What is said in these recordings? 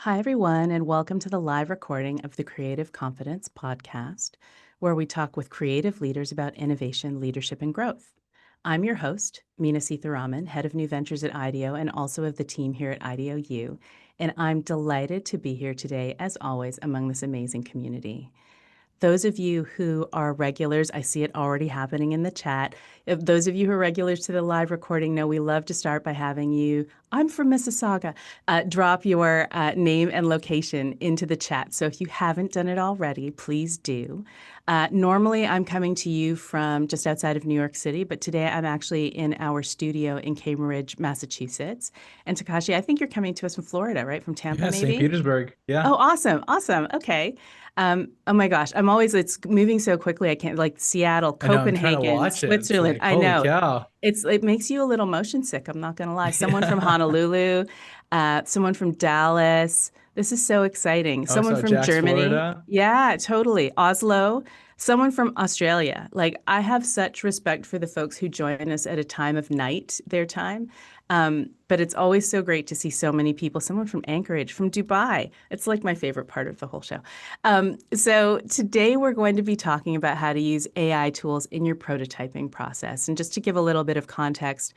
Hi, everyone, and welcome to the live recording of the Creative Confidence podcast, where we talk with creative leaders about innovation, leadership, and growth. I'm your host, Mina Seetharaman, head of new ventures at IDEO and also of the team here at IDEO U, and I'm delighted to be here today, as always, among this amazing community. Those of you who are regulars, I see it already happening in the chat. If those of you who are regulars to the live recording know we love to start by having you, I'm from Mississauga, drop your name and location into the chat. So if you haven't done it already, please do. Normally, I'm coming to you from just outside of New York City, but today I'm actually in our studio in Cambridge, Massachusetts. And Takashi, I think you're coming to us from Florida, right? From Tampa, Yeah, St. maybe? Petersburg. Yeah. Oh, awesome. Awesome. Okay. Oh my gosh. It's moving so quickly. I can't, like, Seattle, I know. I'm trying to Copenhagen, watch it. It's Switzerland. like, I holy know. cow. It makes you a little motion sick. I'm not going to lie. Someone from Yeah. Honolulu, someone from Dallas. This is so exciting. Oh, I Someone saw from Jack's, Germany. Florida. Yeah, totally. Oslo. Someone from Australia. Like, I have such respect for the folks who join us at a time of night, their time. But it's always so great to see so many people. Someone from Anchorage, from Dubai. It's like my favorite part of the whole show. So today we're going to be talking about how to use AI tools in your prototyping process. And just to give a little bit of context,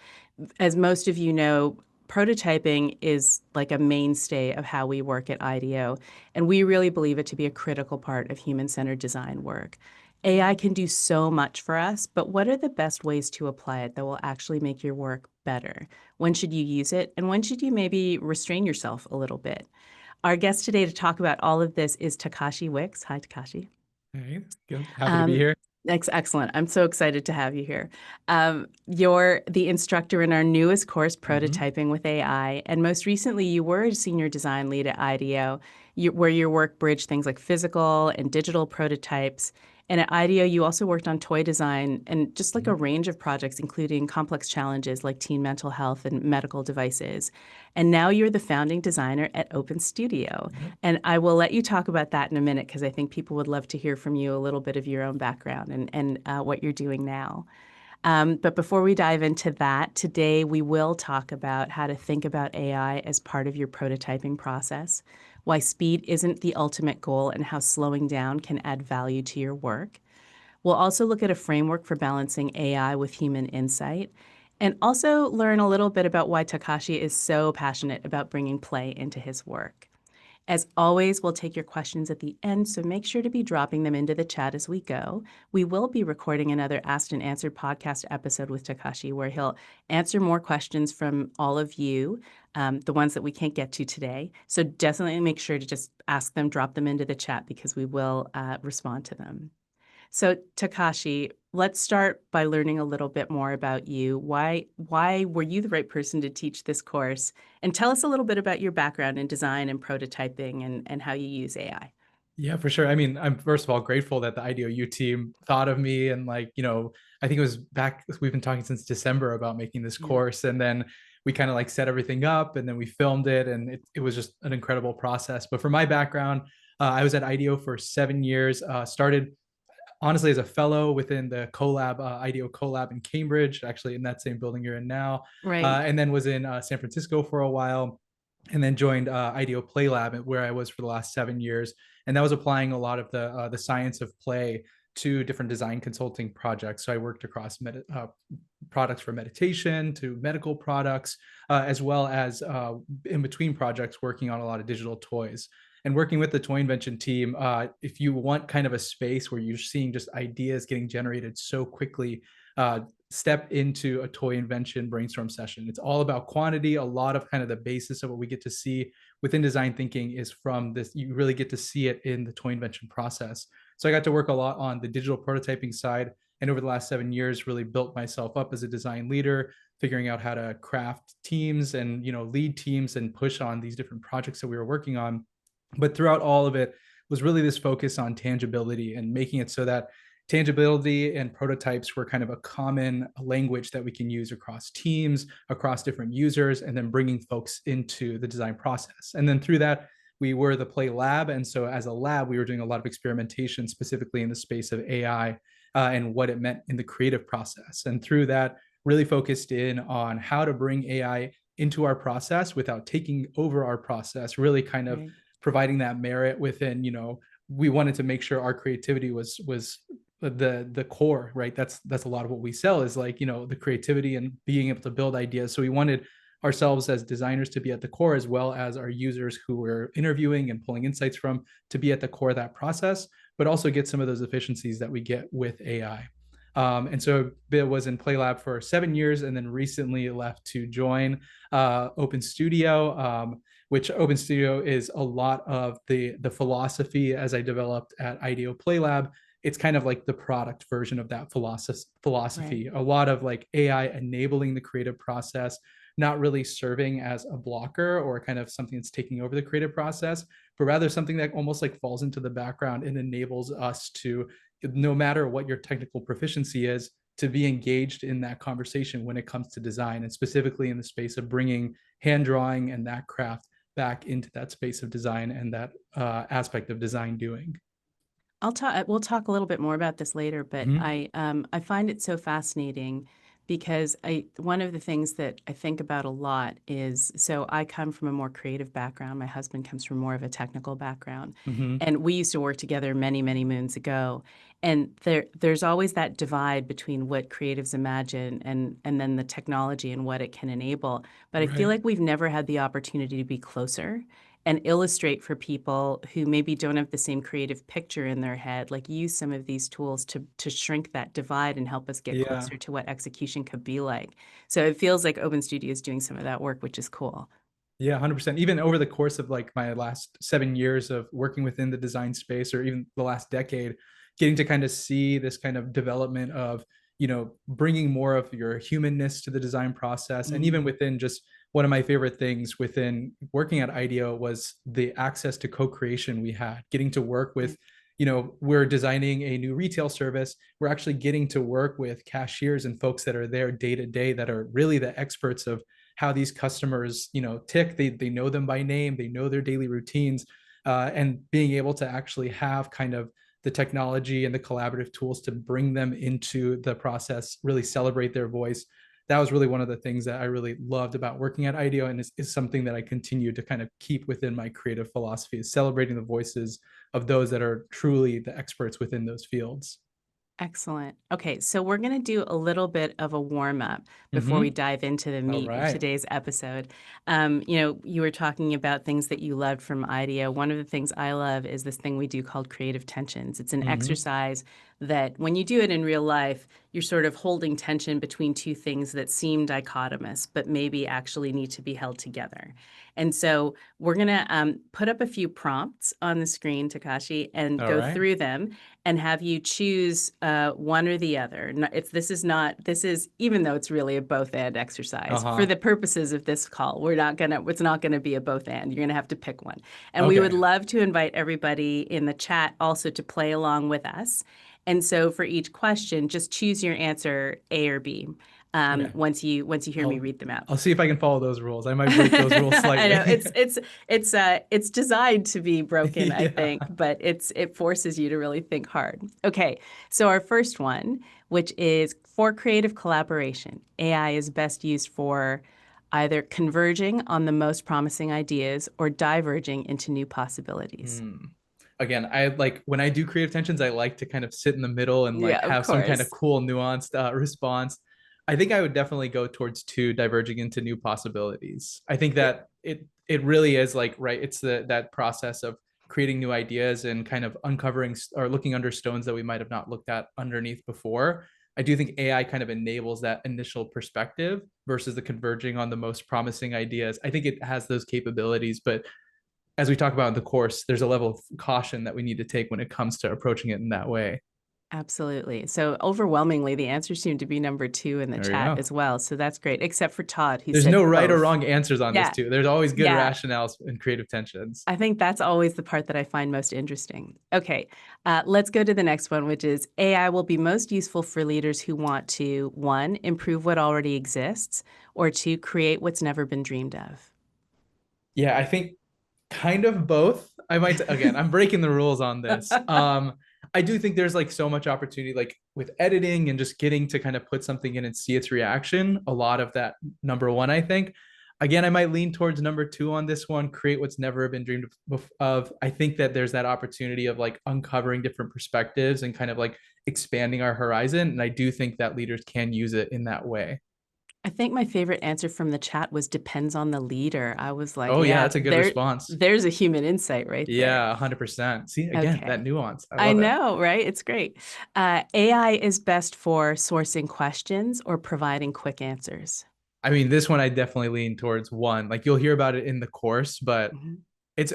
as most of you know, prototyping is like a mainstay of how we work at IDEO, and we really believe it to be a critical part of human-centered design work. AI can do so much for us, but what are the best ways to apply it that will actually make your work better? When should you use it, and when should you maybe restrain yourself a little bit? Our guest today to talk about all of this is Takashi Wickes. Hi, Takashi. Hey, good. Happy to be Um, here. Excellent. I'm so excited to have you here. You're the instructor in our newest course, Hmm. Prototyping with AI, and most recently you were a senior design lead at IDEO, where your work bridged things like physical and digital prototypes. And at IDEO, you also worked on toy design and just like a range of projects, including complex challenges like teen mental health and medical devices. And now you're the founding designer at Open Studio. Yep. And I will let you talk about that in a minute because I think people would love to hear from you a little bit of your own background and what you're doing now. But before we dive into that, today we will talk about how to think about AI as part of your prototyping process, why speed isn't the ultimate goal, and how slowing down can add value to your work. We'll also look at a framework for balancing AI with human insight, and also learn a little bit about why Takashi is so passionate about bringing play into his work. As always, we'll take your questions at the end, so make sure to be dropping them into the chat as we go. We will be recording another Asked and Answered podcast episode with Takashi where he'll answer more questions from all of you, the ones that we can't get to today. So definitely make sure to just ask them, drop them into the chat because we will respond to them. So Takashi, let's start by learning a little bit more about you. Why were you the right person to teach this course? And tell us a little bit about your background in design and prototyping and how you use AI. Yeah, for sure. I mean, I'm first of all grateful that the IDEO team thought of me. And like, I think it was back, we've been talking since December about making this Yeah. course. And then we kind of like set everything up and then we filmed it. And it was just an incredible process. But for my background, I was at IDEO for 7 years, started honestly as a fellow within the IDEO collab in Cambridge, actually in that same building you're in now, Right. and then was in San Francisco for a while, and then joined IDEO Play Lab, where I was for the last 7 years, and that was applying a lot of the science of play to different design consulting projects. So I worked across products for meditation to medical products, as well as in between projects working on a lot of digital toys and working with the toy invention team. If you want kind of a space where you're seeing just ideas getting generated so quickly, step into a toy invention brainstorm session. It's all about quantity. A lot of kind of the basis of what we get to see within design thinking is from this. You really get to see it in the toy invention process. So I got to work a lot on the digital prototyping side, and over the last 7 years really built myself up as a design leader, figuring out how to craft teams and lead teams and push on these different projects that we were working on. But throughout all of it was really this focus on tangibility and making it so that tangibility and prototypes were kind of a common language that we can use across teams, across different users, and then bringing folks into the design process. And then through that, we were the Play Lab. And so as a lab, we were doing a lot of experimentation, specifically in the space of AI, and what it meant in the creative process. And through that, really focused in on how to bring AI into our process without taking over our process, really kind of Right. providing that merit within, we wanted to make sure our creativity was the core, right? That's a lot of what we sell, is like, the creativity and being able to build ideas. So we wanted ourselves as designers to be at the core, as well as our users who we're interviewing and pulling insights from to be at the core of that process, but also get some of those efficiencies that we get with AI. And so Bill was in PlayLab for 7 years, and then recently left to join Open Studio, which Open Studio is a lot of the philosophy as I developed at IDEO PlayLab. It's kind of like the product version of that Right. philosophy. A lot of like AI enabling the creative process, not really serving as a blocker or kind of something that's taking over the creative process, but rather something that almost like falls into the background and enables us to, no matter what your technical proficiency is, to be engaged in that conversation when it comes to design, and specifically in the space of bringing hand drawing and that craft back into that space of design and that aspect of design doing. I'll talk. We'll talk a little bit more about this later, but Mm-hmm. I find it so fascinating because one of the things that I think about a lot is, so I come from a more creative background. My husband comes from more of a technical background, Mm-hmm. and we used to work together many, many moons ago. And there's always that divide between what creatives imagine and then the technology and what it can enable. But I feel Right. like we've never had the opportunity to be closer and illustrate for people who maybe don't have the same creative picture in their head, like use some of these tools to shrink that divide and help us get Yeah. closer to what execution could be like. So it feels like Open Studio is doing some of that work, which is cool. Yeah, 100%. Even over the course of like my last 7 years of working within the design space, or even the last decade, getting to kind of see this kind of development of, bringing more of your humanness to the design process. And even Mm, within just one of my favorite things within working at IDEO was the access to co-creation we had, getting to work with, right. we're designing a new retail service. We're actually getting to work with cashiers and folks that are there day to day, that are really the experts of how these customers, tick. They know them by name, they know their daily routines, and being able to actually have kind of the technology and the collaborative tools to bring them into the process, really celebrate their voice. That was really one of the things that I really loved about working at IDEO, and is something that I continue to kind of keep within my creative philosophy, is celebrating the voices of those that are truly the experts within those fields. Excellent. Okay, so we're going to do a little bit of a warm up before we Mm-hmm. dive into the All meat of right. today's episode. You were talking about things that you loved from IDEO. One of the things I love is this thing we do called creative tensions. It's an Mm-hmm. exercise that when you do it in real life, you're sort of holding tension between two things that seem dichotomous, but maybe actually need to be held together. And so we're going to put up a few prompts on the screen, Takashi, and All go right. through them and have you choose one or the other. This is, even though it's really a both and exercise, for Uh-huh. the purposes of this call, it's not gonna be a both and. You're gonna have to pick one. And we would Okay. love to invite everybody in the chat also to play along with us. And so for each question, just choose your answer A or B. Okay. Once you hear me I'll read them out. I'll see if I can follow those rules. I might break those rules I know slightly. it's designed to be broken, I Yeah. think, but it forces you to really think hard. Okay, so our first one, which is for creative collaboration, AI is best used for either converging on the most promising ideas or diverging into new possibilities. Hmm. Again, I like when I do creative tensions, I like to kind of sit in the middle and Yeah, like of have some kind of course. cool, nuanced response. I think I would definitely go towards two, diverging into new possibilities. I think that it really is like, right. It's that process of creating new ideas and kind of uncovering or looking under stones that we might have not looked at underneath before. I do think AI kind of enables that initial perspective versus the converging on the most promising ideas. I think it has those capabilities, but as we talk about in the course, there's a level of caution that we need to take when it comes to approaching it in that way. Absolutely. So overwhelmingly, the answers seem to be number two in the There you chat go. as well. So that's great, except for Todd, who There's said no right or both. wrong answers on this Yeah, too. There's always good yeah. rationales and creative tensions. I think that's always the part that I find most interesting. Okay, let's go to the next one, which is AI will be most useful for leaders who want to, one, improve what already exists, or two, create what's never been dreamed of. Yeah, I think kind of both. I might again, I'm breaking the rules on this. I do think there's like so much opportunity, like with editing and just getting to kind of put something in and see its reaction. A lot of that, number one, I think. again, I might lean towards number two on this one, create what's never been dreamed of. I think that there's that opportunity of like uncovering different perspectives and kind of like expanding our horizon. And I do think that leaders can use it in that way. I think my favorite answer from the chat was depends on the leader. I was like, Oh, yeah, yeah, that's a good response. there's a human insight right there. Yeah, 100%. See, again, that Okay. nuance. I I love it. know, right? It's great. AI is best for sourcing questions or providing quick answers. I mean, this one I definitely lean towards one. Like you'll hear about it in the course, but Mhm.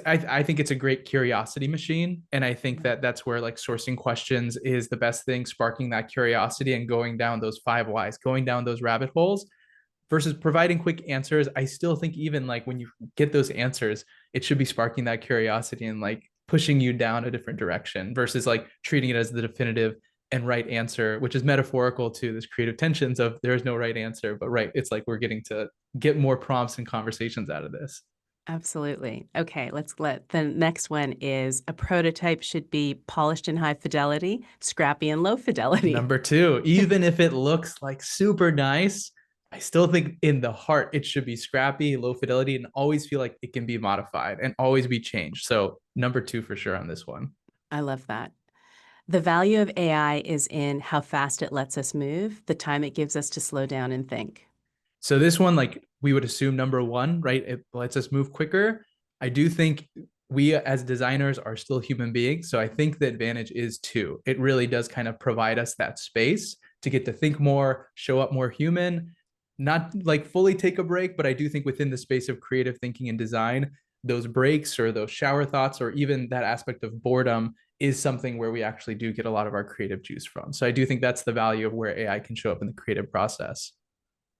I think it's a great curiosity machine, and I think Yeah. that that's where like sourcing questions is the best thing, sparking that curiosity and going down those five whys, going down those rabbit holes versus providing quick answers. I still think even like when you get those answers, it should be sparking that curiosity and like pushing you down a different direction versus like treating it as the definitive and right answer, which is metaphorical to this creative tensions of there is no right answer, but right, it's like we're getting to get more prompts and conversations out of this. Absolutely. Okay, let's let the next one is a prototype should be polished and high fidelity, scrappy and low fidelity. Number two, even if it looks like super nice, I still think in the heart it should be scrappy, low fidelity, and always feel like it can be modified and always be changed. So number two for sure on this one. I love that. The value of AI is in how fast it lets us move, the time it gives us to slow down and think. So this one, like we would assume number one, right? It lets us move quicker. I do think we as designers are still human beings. So I think the advantage is two. It really does kind of provide us that space to get to think more, show up more human, not like fully take a break, but I do think within the space of creative thinking and design, those breaks or those shower thoughts or even that aspect of boredom is something where we actually do get a lot of our creative juice from. So I do think that's the value of where AI can show up in the creative process.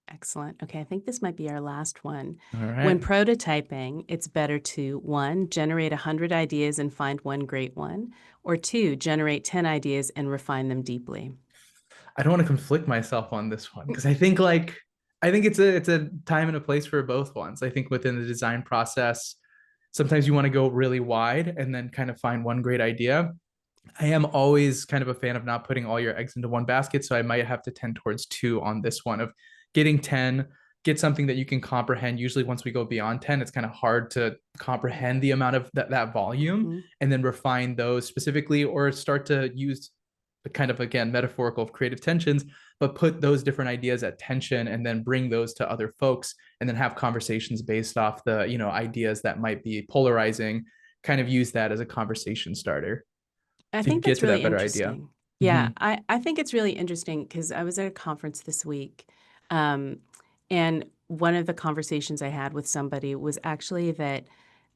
Excellent. Okay, I think this might be our last one. All When right. prototyping, it's better to one, generate 100 ideas and find one great one, or two, generate 10 ideas and refine them deeply. I don't want to conflict myself on this one because I think it's a time and a place for both ones. I think within the design process, sometimes you want to go really wide and then kind of find one great idea. I am always kind of a fan of not putting all your eggs into one basket, so I might have to tend towards two on this one of getting 10, get something that you can comprehend. Usually once we go beyond 10, it's kind of hard to comprehend the amount of that volume Mhm. and then refine those specifically or start to use the kind of again metaphorical of creative tensions, but put those different ideas at tension and then bring those to other folks and then have conversations based off the ideas that might be polarizing, kind of use that as a conversation starter I to think get that's to really that better idea. interesting. Yeah, Mm-hmm. I think it's really interesting because I was at a conference this week. Um, and one of the conversations I had with somebody was actually that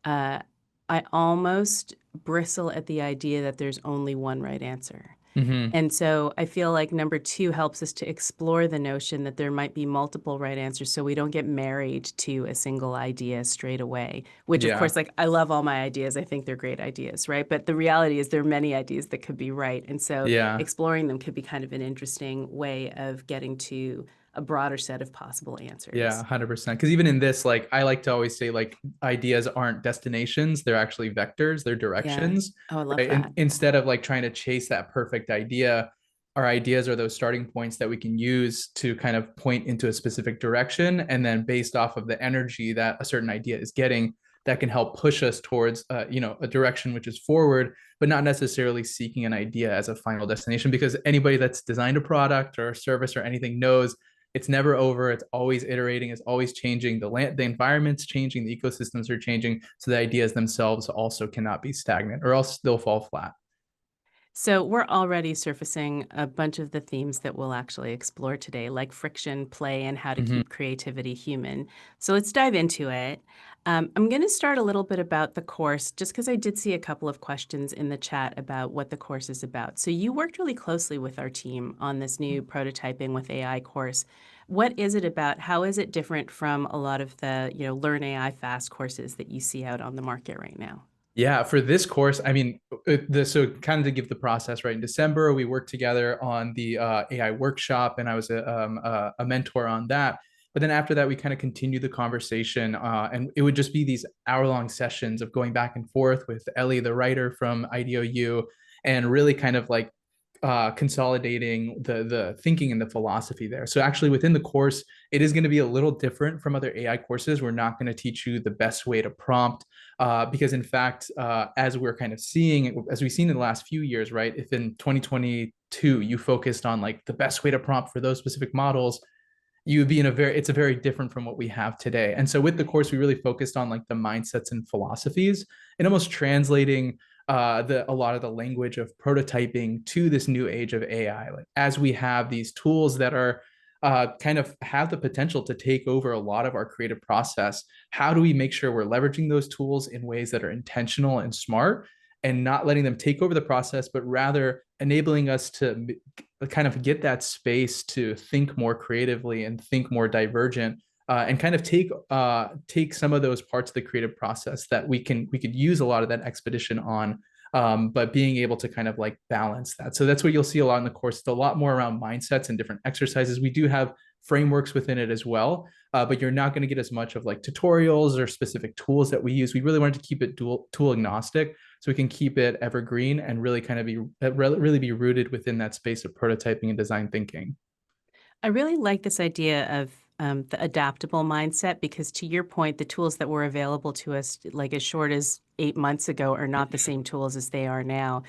uh, I almost bristle at the idea that there's only one right answer. Mm-hmm. And so I feel like number two helps us to explore the notion that there might be multiple right answers so we don't get married to a single idea straight away, which of Yeah. course, like I love all my ideas. I think they're great ideas, right? But the reality is there are many ideas that could be right. And so Yeah. exploring them could be kind of an interesting way of getting to a broader set of possible Yeah, answers. 100%. Because even in this, like I like to always say, like ideas aren't destinations; they're actually vectors, they're Yeah. directions, Oh, I love right? And that. instead of like trying to chase that perfect idea, our ideas are those starting points that we can use to kind of point into a specific direction, and then based off of the energy that a certain idea is getting, that can help push us towards, a direction which is forward, but not necessarily seeking an idea as a final destination. Because anybody that's designed a product or a service or anything knows it's never over. It's always iterating. It's always changing. The environment's changing. The ecosystems are changing. So the ideas themselves also cannot be stagnant, or else they'll fall flat. So we're already surfacing a bunch of the themes that we'll actually explore today, like friction, play, and how to Mm-hmm. keep creativity human. So let's dive into it. I'm going to start a little bit about the course, just because I did see a couple of questions in the chat about what the course is about. So you worked really closely with our team on this new prototyping with AI course. What is it about? How is it different from a lot of the, Learn AI fast courses that you see out on the market right now? Yeah, for this course, I mean, so kind of to give the process right in December, we worked together on the AI workshop, and I was a mentor on that. But then after that, we kind of continued the conversation, and it would just be these hour-long sessions of going back and forth with Ellie, the writer from IDEO, and really kind of like consolidating the thinking and the philosophy there. So actually within the course, it is going to be a little different from other AI courses. We're not going to teach you the best way to prompt, because in fact, as we're kind of seeing, as we've seen in the last few years, right? If in 2022 you focused on like the best way to prompt for those specific models, you would be in a very, it's a very different from what we have today. And so with the course, we really focused on like the mindsets and philosophies and almost translating a lot of the language of prototyping to this new age of AI. Like as we have these tools that are kind of have the potential to take over a lot of our creative process, how do we make sure we're leveraging those tools in ways that are intentional and smart, and not letting them take over the process, but rather enabling us to kind of get that space to think more creatively and think more divergent, and kind of take some of those parts of the creative process that we could use a lot of that expedition on, but being able to kind of like balance that. So that's what you'll see a lot in the course. It's a lot more around mindsets and different exercises. We do have frameworks within it as well, but you're not going to get as much of like tutorials or specific tools that we use. We really wanted to keep it tool agnostic, so we can keep it evergreen and really kind of really be rooted within that space of prototyping and design thinking. I really like this idea of the adaptable mindset because, to your point, the tools that were available to us, like as short as 8 months ago, are not the same tools as they are now.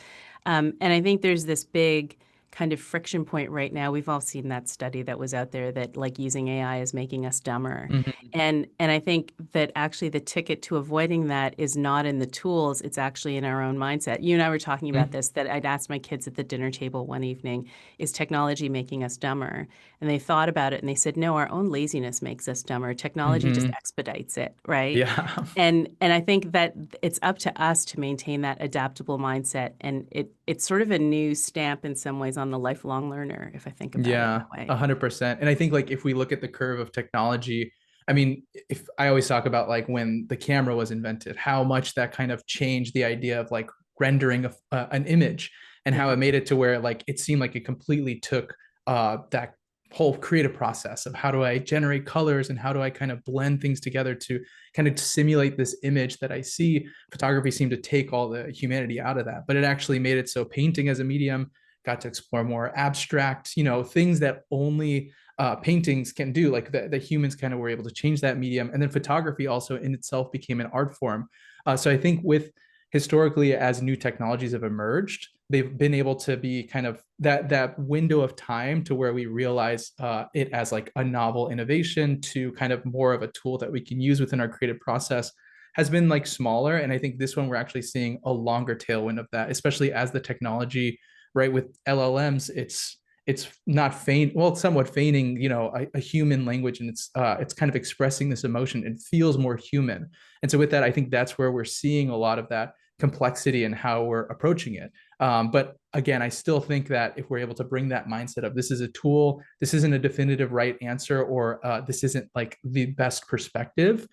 And I think there's this big kind of friction point right now. We've all seen that study that was out there that like using AI is making us dumber. Mm-hmm. And I think that actually the ticket to avoiding that is not in the tools, it's actually in our own mindset. You and I were talking about this, that I'd asked my kids at the dinner table one evening, is technology making us dumber? And they thought about it and they said, no, our own laziness makes us dumber. Technology just Mm-hmm. expedites it, right? Yeah. And I think that it's up to us to maintain that adaptable mindset. And it's sort of a new stamp in some ways on the lifelong learner, if I think about it Yeah, that way. 100%. And I think like if we look at the curve of technology, I mean, if I always talk about like when the camera was invented, how much that kind of changed the idea of like rendering an image, and how Yeah. it made it to where like it seemed like it completely took that whole creative process of how do I generate colors and how do I kind of blend things together to kind of simulate this image that I see. Photography seemed to take all the humanity out of that, but it actually made it so painting as a medium got to explore more abstract, things that only paintings can do. Like the humans kind of were able to change that medium. And then photography also in itself became an art form. So I think with historically, as new technologies have emerged, they've been able to be kind of that window of time to where we realize it as like a novel innovation to kind of more of a tool that we can use within our creative process has been like smaller. And I think this one we're actually seeing a longer tailwind of that, especially as the technology, right, with LLMs, it's not well, it's somewhat feigning, a human language, and it's kind of expressing this emotion. It feels more human. And so with that, I think that's where we're seeing a lot of that complexity and how we're approaching it. But again, I still think that if we're able to bring that mindset of this is a tool, this isn't a definitive right answer, or this isn't like the best perspective,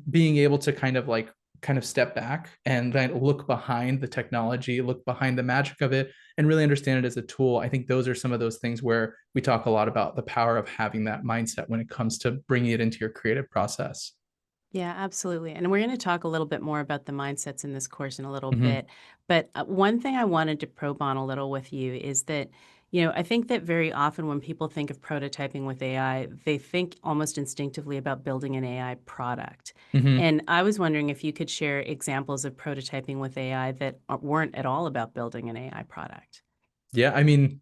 being able to kind of step back and then look behind the technology, look behind the magic of it, and really understand it as a tool. I think those are some of those things where we talk a lot about the power of having that mindset when it comes to bringing it into your creative process. Yeah, absolutely. And we're going to talk a little bit more about the mindsets in this course in a little Mm-hmm. bit. But one thing I wanted to probe on a little with you is that, I think that very often when people think of prototyping with AI, they think almost instinctively about building an AI product. Mm-hmm. And I was wondering if you could share examples of prototyping with AI that weren't at all about building an AI product. Yeah, I mean,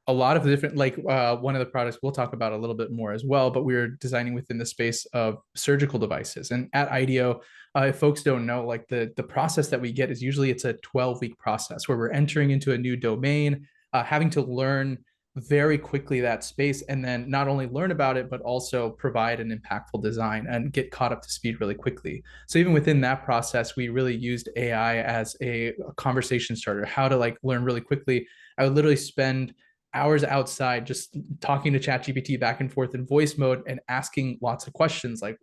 a lot of the different, like one of the products we'll talk about a little bit more as well, but we are designing within the space of surgical devices. And at IDEO, if folks don't know, like the process that we get is usually it's a 12-week process where we're entering into a new domain, having to learn very quickly that space, and then not only learn about it but also provide an impactful design and get caught up to speed really quickly. So even within that process, we really used AI as a conversation starter, how to like learn really quickly. I would literally spend hours outside just talking to ChatGPT back and forth in voice mode and asking lots of questions like,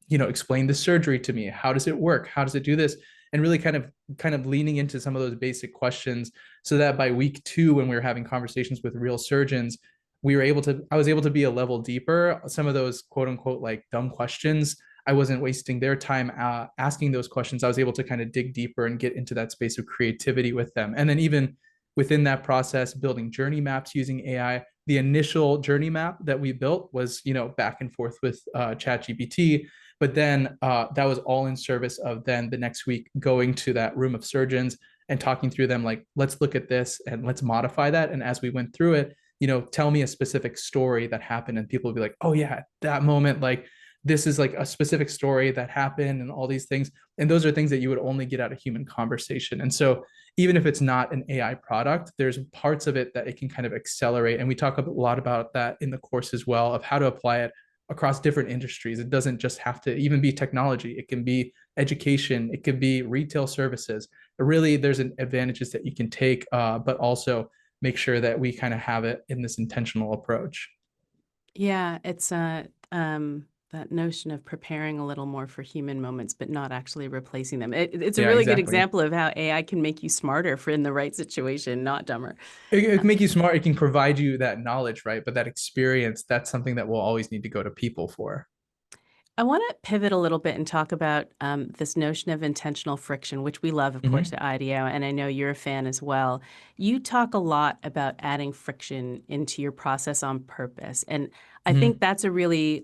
explain the surgery to me. How does it work? How does it do this? And really kind of leaning into some of those basic questions, so that by week 2, when we were having conversations with real surgeons, I was able to be a level deeper. Some of those quote unquote like dumb questions, I wasn't wasting their time asking those questions. I was able to kind of dig deeper and get into that space of creativity with them. And then even within that process, building journey maps using AI. The initial journey map that we built was, back and forth with ChatGPT, but then that was all in service of then the next week going to that room of surgeons and talking through them, like, let's look at this and let's modify that. And as we went through it, tell me a specific story that happened, and people would be like, oh yeah, that moment, like this is like a specific story that happened and all these things. And those are things that you would only get out of human conversation. And so even if it's not an AI product, there's parts of it that it can kind of accelerate. And we talk a lot about that in the course as well, of how to apply it across different industries. It doesn't just have to even be technology. It can be education. It could be retail services. Really, there's advantages that you can take, but also make sure that we kind of have it in this intentional approach. Yeah, it's that notion of preparing a little more for human moments, but not actually replacing them. It's a Yeah, really good exactly. example of how AI can make you smarter for in the right situation, not dumber. It can make you smart. It can provide you that knowledge, right? But that experience, that's something that we'll always need to go to people for. I want to pivot a little bit and talk about this notion of intentional friction, which we love, of course, Mm-hmm. at IDEO, and I know you're a fan as well. You talk a lot about adding friction into your process on purpose, and I think Mm-hmm. that's a really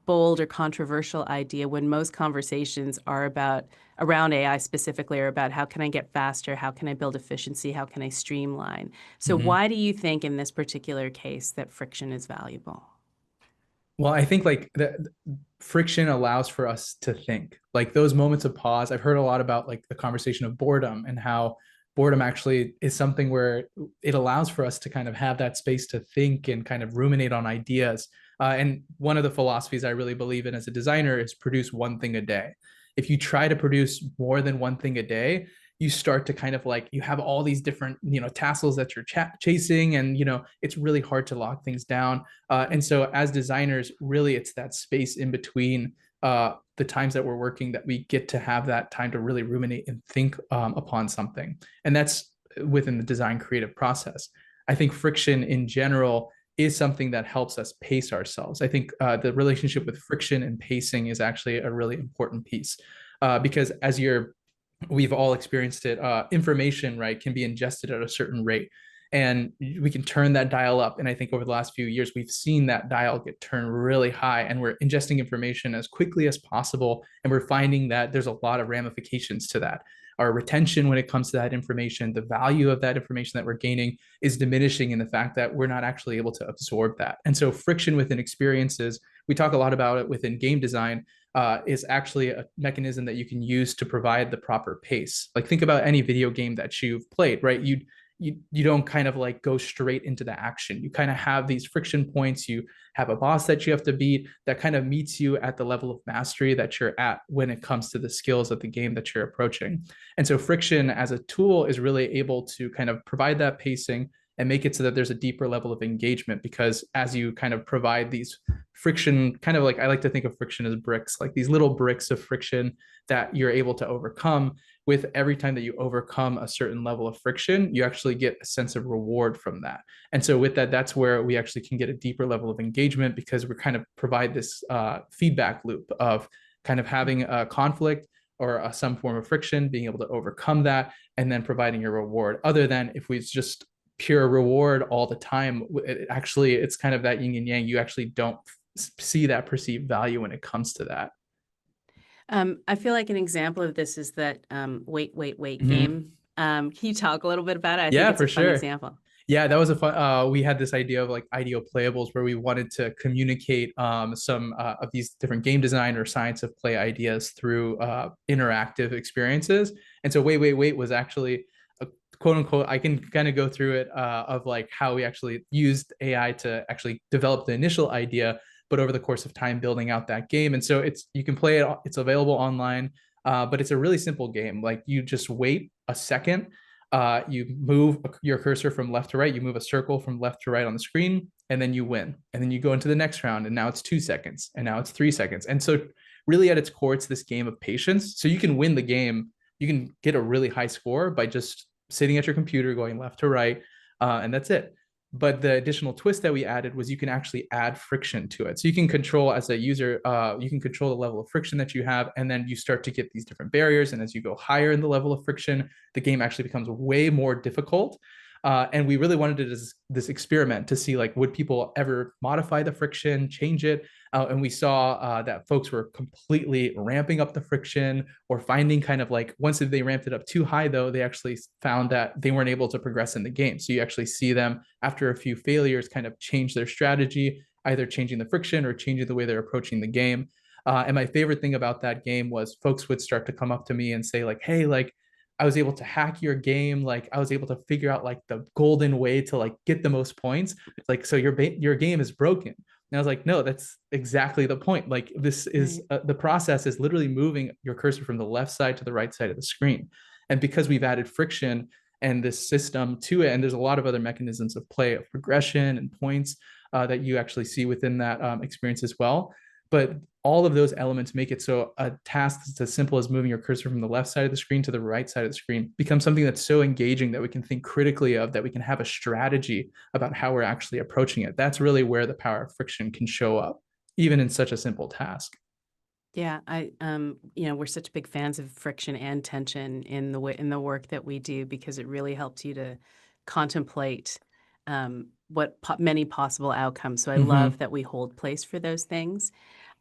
bold or controversial idea when most conversations are about around AI specifically are about how can I get faster, how can I build efficiency, how can I streamline. So Mm-hmm. why do you think in this particular case that friction is valuable? Well, I think like the friction allows for us to think. Like those moments of pause. I've heard a lot about like the conversation of boredom and how boredom actually is something where it allows for us to kind of have that space to think and kind of ruminate on ideas. And one of the philosophies I really believe in as a designer is produce one thing a day. If you try to produce more than one thing a day, you start to kind of like you have all these different tassels that you're chasing, and it's really hard to lock things down. And so as designers, really it's that space in between the times that we're working that we get to have that time to really ruminate and think upon something. And that's within the design creative process. I think friction in general is something that helps us pace ourselves. I think the relationship with friction and pacing is actually a really important piece, because as we've all experienced it, information, right, can be ingested at a certain rate, and we can turn that dial up. And I think over the last few years we've seen that dial get turned really high, and we're ingesting information as quickly as possible, and we're finding that there's a lot of ramifications to that. Our retention when it comes to that information, the value of that information that we're gaining, is diminishing in the fact that we're not actually able to absorb that. And so friction within experiences, we talk a lot about it within game design, is actually a mechanism that you can use to provide the proper pace. Like think about any video game that you've played, right? You don't kind of like go straight into the action. You kind of have these friction points. You have a boss that you have to beat that kind of meets you at the level of mastery that you're at when it comes to the skills of the game that you're approaching. And so friction as a tool is really able to kind of provide that pacing and make it so that there's a deeper level of engagement, because as you kind of provide these friction, kind of like I like to think of friction as bricks, like these little bricks of friction that you're able to overcome. With every time that you overcome a certain level of friction, you actually get a sense of reward from that. And so with that, that's where we actually can get a deeper level of engagement, because we kind of provide this feedback loop of kind of having a conflict or some form of friction, being able to overcome that, and then providing a reward. Other than if we just pure reward all the time, it's kind of that yin and yang. You actually don't see that perceived value when it comes to that. I feel like an example of this is that wait, wait, wait Mm-hmm. game. Can you talk a little bit about it? I think Yeah, it's a for fun sure. example. Yeah, that was a fun. We had this idea of like IDEO playables where we wanted to communicate some of these different game design or science of play ideas through interactive experiences. And so, wait, wait, wait was actually a quote unquote. I can kind of go through it of like how we actually used AI to actually develop the initial idea, but over the course of time building out that game. And so you can play it. It's available online, but it's a really simple game. Like you just wait a second, you move your cursor from left to right, you move a circle from left to right on the screen, and then you win. And then you go into the next round, and now it's 2 seconds, and now it's 3 seconds. And so, really, at its core, it's this game of patience. So, you can win the game, you can get a really high score by just sitting at your computer going left to right, and that's it. But the additional twist that we added was you can actually add friction to it. So you can control as a user, you can control the level of friction that you have, and then you start to get these different barriers. And as you go higher in the level of friction, the game actually becomes way more difficult. And we really wanted to do this experiment to see like, would people ever modify the friction, change it? And we saw that folks were completely ramping up the friction or finding kind of like, once they ramped it up too high, though, they actually found that they weren't able to progress in the game. So you actually see them after a few failures kind of change their strategy, either changing the friction or changing the way they're approaching the game. And my favorite thing about that game was folks would start to come up to me and say like, hey, like, I was able to hack your game. Like I was able to figure out like the golden way to like get the most points. Like, so your game is broken. And I was like, no, that's exactly the point. Like this is Right. the process is literally moving your cursor from the left side to the right side of the screen. And because we've added friction and this system to it, and there's a lot of other mechanisms of play of progression and points that you actually see within that experience as well. But all of those elements make it so a task that's as simple as moving your cursor from the left side of the screen to the right side of the screen becomes something that's so engaging that we can think critically of, that we can have a strategy about how we're actually approaching it. That's really where the power of friction can show up, even in such a simple task. Yeah, we're such big fans of friction and tension in the work that we do because it really helps you to contemplate many possible outcomes. So I love Mm-hmm. that we hold place for those things.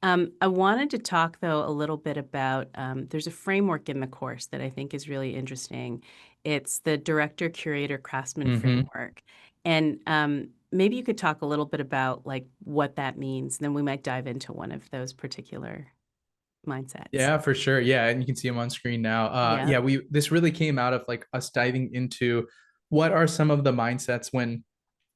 I wanted to talk though a little bit about there's a framework in the course that I think is really interesting. It's the Director, Curator, Craftsman Mm-hmm. framework, and maybe you could talk a little bit about like what that means. And then we might dive into one of those particular mindsets. Yeah, for sure. Yeah, and you can see them on screen now. Yeah. Yeah, we this really came out of like us diving into what are some of the mindsets when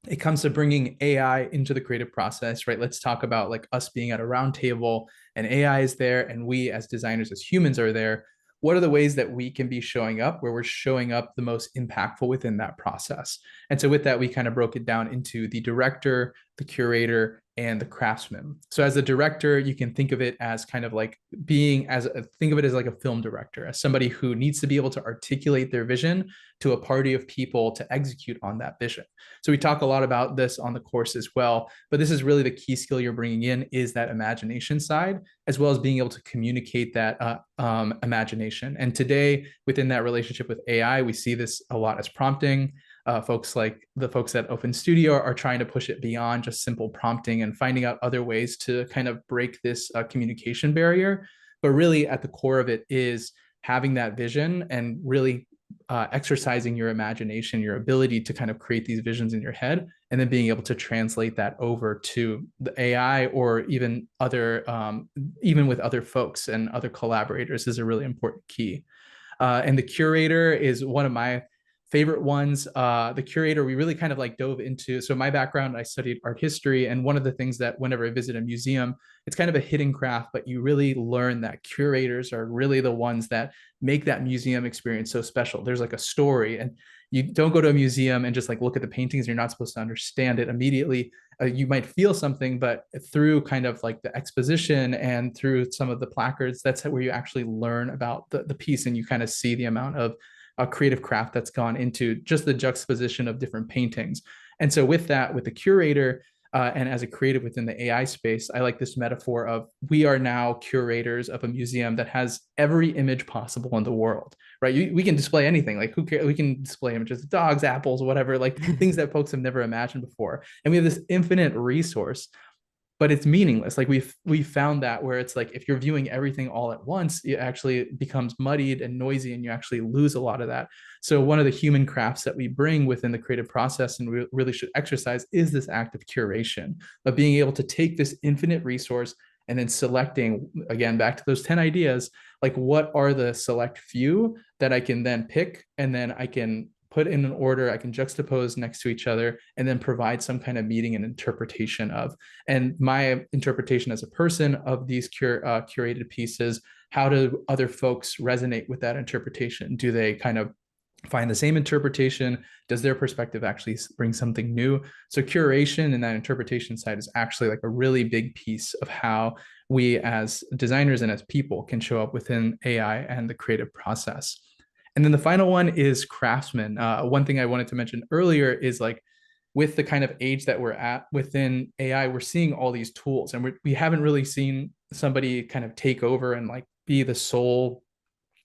it comes to bringing AI into the creative process, right? Let's talk about like us being at a round table and AI is there, and we as designers, as humans are there. What are the ways that we can be showing up where we're showing up the most impactful within that process? And so with that, we kind of broke it down into the director, the curator, and the craftsman. So as a director, you can think of it as kind of like think of it as like a film director, as somebody who needs to be able to articulate their vision to a party of people to execute on that vision. So we talk a lot about this on the course as well, but this is really the key skill you're bringing in is that imagination side, as well as being able to communicate that imagination. And today, within that relationship with AI, we see this a lot as prompting. Folks like the folks at Open Studio are trying to push it beyond just simple prompting and finding out other ways to kind of break this communication barrier. But really, at the core of it is having that vision and really exercising your imagination, your ability to kind of create these visions in your head, and then being able to translate that over to the AI or even with other folks and other collaborators is a really important key. And the curator is one of my favorite ones. The curator, we really kind of like dove into. So my background, I studied art history, and one of the things that whenever I visit a museum, it's kind of a hidden craft, but you really learn that curators are really the ones that make that museum experience so special. There's like a story, and you don't go to a museum and just like look at the paintings. You're not supposed to understand it immediately. You might feel something, but through kind of like the exposition and through some of the placards, that's where you actually learn about the piece, and you kind of see the amount of creative craft that's gone into just the juxtaposition of different paintings. And so with that, with the curator, and as a creative within the AI space, I like this metaphor of we are now curators of a museum that has every image possible in the world, right? We can display anything, like who cares? We can display images of dogs, apples, whatever, like things that folks have never imagined before. And we have this infinite resource, but it's meaningless. Like we found that where it's like if you're viewing everything all at once, it actually becomes muddied and noisy, and you actually lose a lot of that. So one of the human crafts that we bring within the creative process and we really should exercise is this act of curation, of being able to take this infinite resource and then selecting, again, back to those 10 ideas, like what are the select few that I can then pick, and then I can put in an order, I can juxtapose next to each other, and then provide some kind of meaning and interpretation of. And my interpretation as a person of these curated pieces, how do other folks resonate with that interpretation? Do they kind of find the same interpretation? Does their perspective actually bring something new? So curation and that interpretation side is actually like a really big piece of how we as designers and as people can show up within AI and the creative process. And then the final one is Craftsman. One thing I wanted to mention earlier is like with the kind of age that we're at within AI, we're seeing all these tools, and we haven't really seen somebody kind of take over and like be the sole,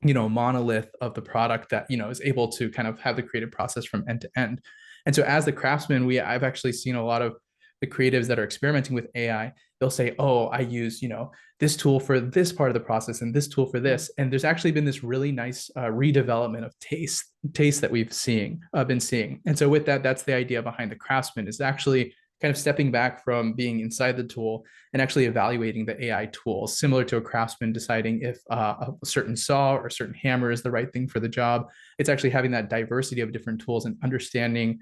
monolith of the product that, is able to kind of have the creative process from end to end. And so as the craftsman, I've actually seen a lot of the creatives that are experimenting with AI. They'll say, oh, I use, this tool for this part of the process and this tool for Mm. this. And there's actually been this really nice redevelopment of taste that we've been seeing. And so with that, that's the idea behind the craftsman, is actually kind of stepping back from being inside the tool and actually evaluating the AI tools, similar to a craftsman deciding if a certain saw or a certain hammer is the right thing for the job. It's actually having that diversity of different tools and understanding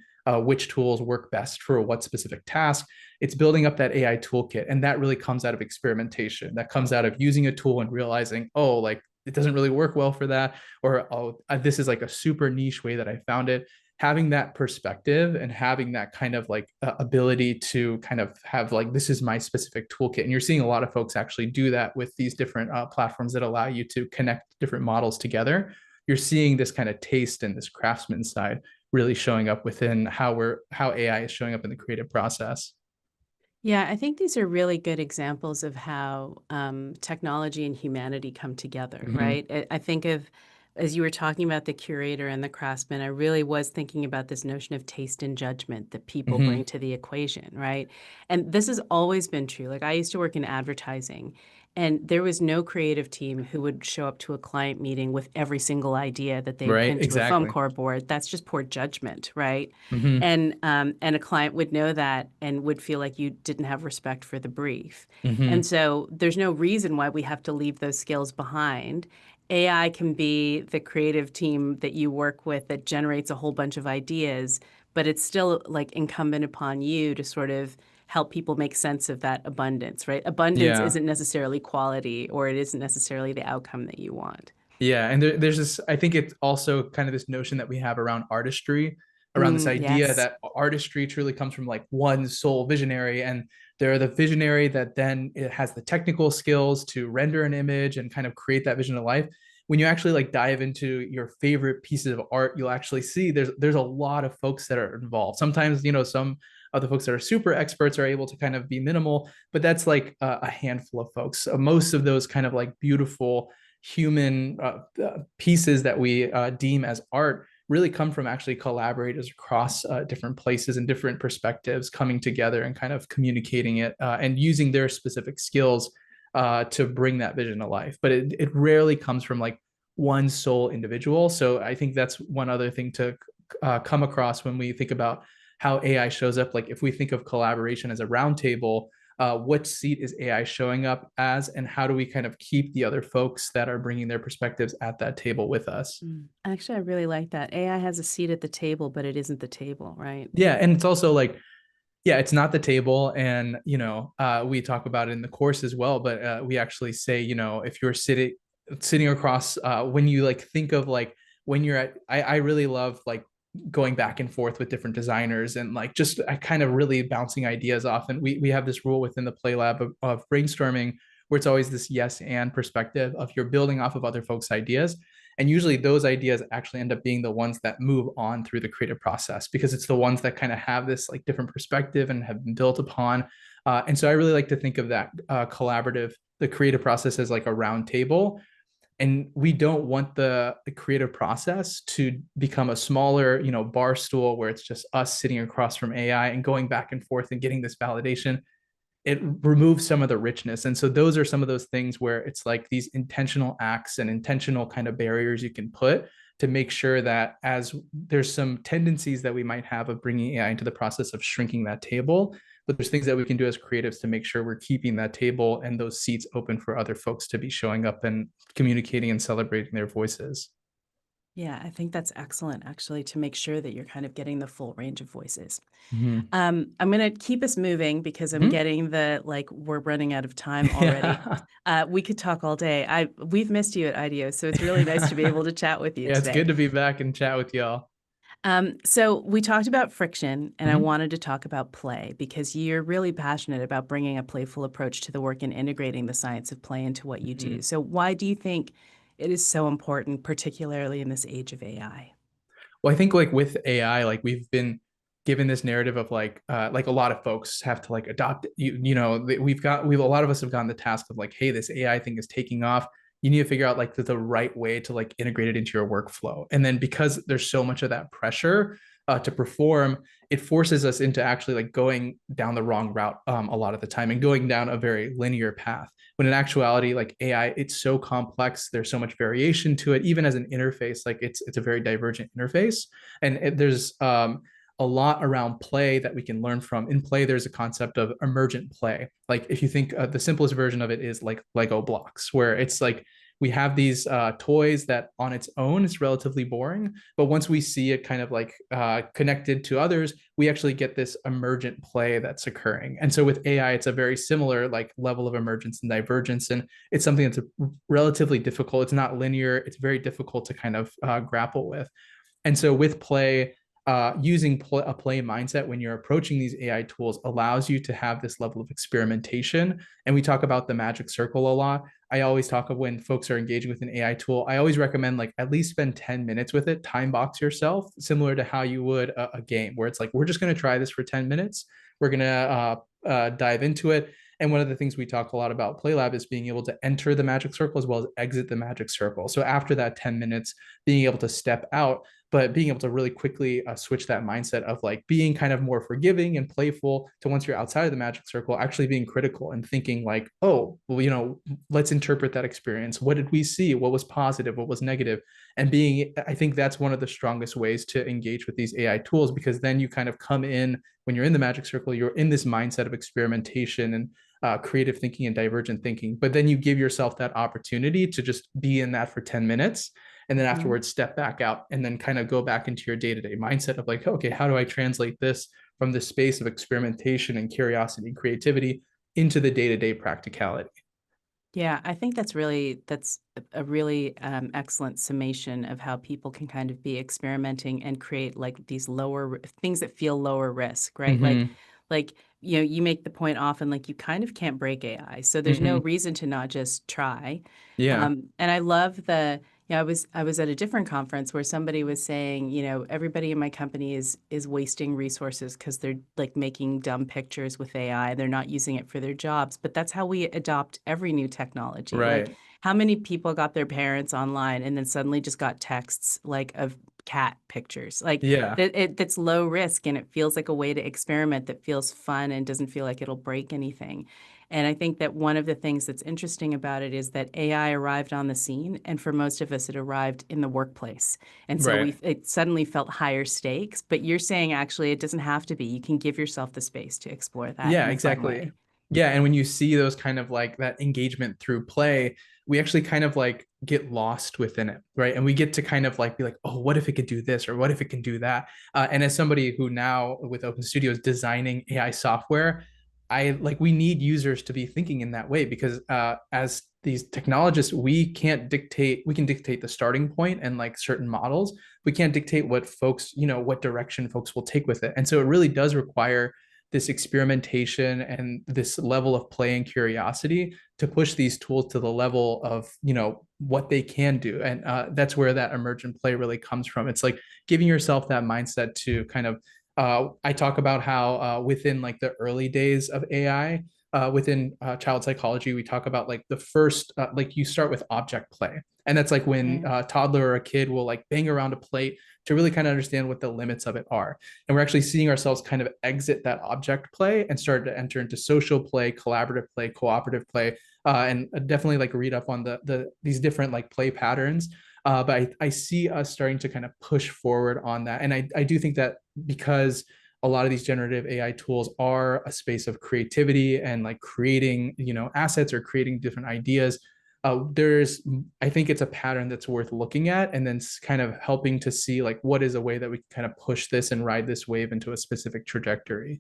which tools work best for what specific task. It's building up that AI toolkit. And that really comes out of experimentation. That comes out of using a tool and realizing, oh, like it doesn't really work well for that. Or, oh, this is like a super niche way that I found it. Having that perspective and having that kind of like ability to kind of have like, this is my specific toolkit. And you're seeing a lot of folks actually do that with these different platforms that allow you to connect different models together. You're seeing this kind of taste and this craftsman side really showing up within how AI is showing up in the creative process. Yeah, I think these are really good examples of how technology and humanity come together, Mm-hmm. right? I think of, as you were talking about the curator and the craftsman, I really was thinking about this notion of taste and judgment that people Mm-hmm. bring to the equation, right? And this has always been true. Like I used to work in advertising, and there was no creative team who would show up to a client meeting with every single idea that they would Right. pin to a foam Exactly. core board. That's just poor judgment, right? Mm-hmm. And a client would know that and would feel like you didn't have respect for the brief. And Mm-hmm. so there's no reason why we have to leave those skills behind. AI can be the creative team that you work with that generates a whole bunch of ideas, but it's still like incumbent upon you to sort of help people make sense of that abundance, right? Abundance Yeah. isn't necessarily quality, or it isn't necessarily the outcome that you want. Yeah, and there's this. I think it's also kind of this notion that we have around artistry, around this Mm, idea yes. that artistry truly comes from like one sole visionary, and they're the visionary that then it has the technical skills to render an image and kind of create that vision of life. When you actually like dive into your favorite pieces of art, you'll actually see there's a lot of folks that are involved. Sometimes, some of the folks that are super experts are able to kind of be minimal, but that's like a handful of folks. Most of those kind of like beautiful human pieces that we deem as art really come from actually collaborators across different places and different perspectives coming together and kind of communicating it and using their specific skills to bring that vision to life. But it rarely comes from like one sole individual. So I think that's one other thing to come across when we think about how AI shows up. Like if we think of collaboration as a roundtable, what seat is AI showing up as, and how do we kind of keep the other folks that are bringing their perspectives at that table with us? Mm. Actually, I really like that. AI has a seat at the table, but it isn't the table, right? Yeah, and it's also like, yeah, it's not the table, and we talk about it in the course as well. But we actually say, if you're sitting across, when you like think of like when you're at, I really love like going back and forth with different designers and like just kind of really bouncing ideas off. And we have this rule within the play lab of brainstorming where it's always this yes and perspective of you're building off of other folks' ideas. And usually those ideas actually end up being the ones that move on through the creative process because it's the ones that kind of have this like different perspective and have been built upon. And so I really like to think of that the creative process as like a round table. And we don't want the creative process to become a smaller, bar stool where it's just us sitting across from AI and going back and forth and getting this validation. It removes some of the richness. And so those are some of those things where it's like these intentional acts and intentional kind of barriers you can put to make sure that as there's some tendencies that we might have of bringing AI into the process of shrinking that table, but there's things that we can do as creatives to make sure we're keeping that table and those seats open for other folks to be showing up and communicating and celebrating their voices. Yeah, I think that's excellent, actually, to make sure that you're kind of getting the full range of voices. Mm-hmm. I'm going to keep us moving because I'm Mm-hmm. getting the like we're running out of time already. Yeah. We could talk all day. We've missed you at IDEO, so it's really nice to be able to chat with you Yeah, it's good today. to be back and chat with y'all. So we talked about friction, and I Mm-hmm. wanted to talk about play because you're really passionate about bringing a playful approach to the work and integrating the science of play into what you Mm-hmm. do. So why do you think it is so important, particularly in this age of AI? Well, I think like with AI, like we've been given this narrative of like a lot of folks have to like adopt we've a lot of us have gotten the task of like, hey, this AI thing is taking off. You need to figure out like the right way to like integrate it into your workflow. And then because there's so much of that pressure to perform, it forces us into actually like going down the wrong route a lot of the time and going down a very linear path. When in actuality, like AI, it's so complex. There's so much variation to it. Even as an interface, like it's a very divergent interface, and there's a lot around play that we can learn from. In play, there's a concept of emergent play. Like if you think the simplest version of it is like Lego blocks, where it's like we have these toys that on its own is relatively boring, but once we see it kind of like connected to others, we actually get this emergent play that's occurring. And so with AI, it's a very similar like level of emergence and divergence, and it's something that's relatively difficult. It's not linear. It's very difficult to kind of grapple with. And so with play, using a play mindset when you're approaching these AI tools allows you to have this level of experimentation. And we talk about the magic circle a lot. I always talk of when folks are engaging with an AI tool, I always recommend like at least spend 10 minutes with it, time box yourself, similar to how you would a game where it's like, we're just going to try this for 10 minutes. We're going to dive into it. And one of the things we talk a lot about Play Lab is being able to enter the magic circle as well as exit the magic circle. So after that 10 minutes, being able to step out, but being able to really quickly switch that mindset of like being kind of more forgiving and playful to once you're outside of the magic circle, actually being critical and thinking like, oh, well, let's interpret that experience. What did we see? What was positive? What was negative? And I think that's one of the strongest ways to engage with these AI tools, because then you kind of come in when you're in the magic circle, you're in this mindset of experimentation and creative thinking and divergent thinking. But then you give yourself that opportunity to just be in that for 10 minutes and then afterwards step back out and then kind of go back into your day-to-day mindset of like, okay, how do I translate this from the space of experimentation and curiosity and creativity into the day-to-day practicality? Yeah, I think that's a really excellent summation of how people can kind of be experimenting and create like these things that feel lower risk, right? Mm-hmm. Like you make the point often, like you kind of can't break AI, so there's no Mm-hmm. reason to not just try. Yeah. And I love I was at a different conference where somebody was saying, everybody in my company is wasting resources because they're like making dumb pictures with AI. They're not using it for their jobs. But that's how we adopt every new technology. Like Right. how many people got their parents online and then suddenly just got texts like of cat pictures? Like Yeah. that's low risk and it feels like a way to experiment that feels fun and doesn't feel like it'll break anything. And I think that one of the things that's interesting about it is that AI arrived on the scene, and for most of us, it arrived in the workplace. And so Right. it suddenly felt higher stakes. But you're saying actually it doesn't have to be. You can give yourself the space to explore that Yeah, in a fun exactly. way. Yeah, and when you see those kind of like that engagement through play, we actually kind of like get lost within it, right? And we get to kind of like be like, oh, what if it could do this or what if it can do that? And as somebody who now with Open Studio is designing AI software, I like we need users to be thinking in that way, because as these technologists, we can dictate the starting point and like certain models. We can't dictate what folks, what direction folks will take with it. And so it really does require this experimentation and this level of play and curiosity to push these tools to the level of what they can do. And that's where that emergent play really comes from. It's like giving yourself that mindset to kind of I talk about how within like the early days of AI, within child psychology, we talk about like the first, like you start with object play. And that's like when Right. a toddler or a kid will like bang around a plate to really kind of understand what the limits of it are. And we're actually seeing ourselves kind of exit that object play and start to enter into social play, collaborative play, cooperative play, and definitely like read up on these different like play patterns. But I see us starting to kind of push forward on that. And I do think that because a lot of these generative AI tools are a space of creativity and like creating, assets or creating different ideas. I think it's a pattern that's worth looking at and then kind of helping to see like what is a way that we can kind of push this and ride this wave into a specific trajectory.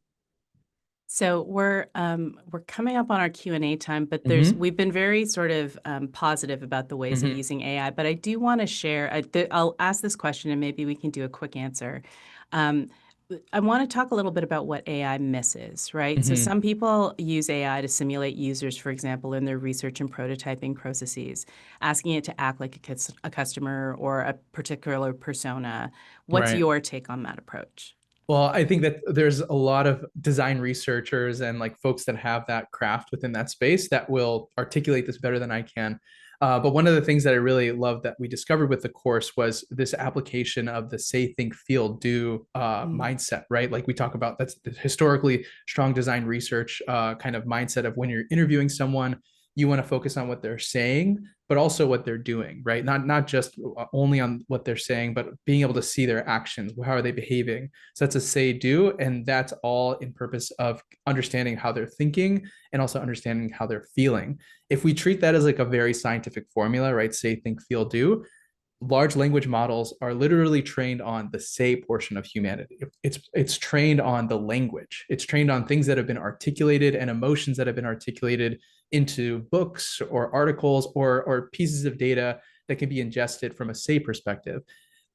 So we're coming up on our Q&A time, but Mm-hmm. we've been very sort of positive about the ways of Mm-hmm. using AI. But I do want to share. I'll ask this question, and maybe we can do a quick answer. Um, I want to talk a little bit about what AI misses, right? So Mm-hmm. some people use AI to simulate users, for example, in their research and prototyping processes, asking it to act like a customer or a particular persona. What's Right. your take on that approach? Well, I think that there's a lot of design researchers and like folks that have that craft within that space that will articulate this better than I can. But one of the things that I really love that we discovered with the course was this application of the say, think, feel, do Mm. mindset, right? Like we talk about, that's the historically strong design research kind of mindset of when you're interviewing someone, you want to focus on what they're saying, but also what they're doing, right? Not just only on what they're saying, but being able to see their actions. How are they behaving? So that's a say do, and that's all in purpose of understanding how they're thinking and also understanding how they're feeling. If we treat that as like a very scientific formula, right? Say, think, feel, do, large language models are literally trained on the say portion of humanity. It's trained on the language. It's trained on things that have been articulated and emotions that have been articulated into books or articles or pieces of data that can be ingested from a say perspective.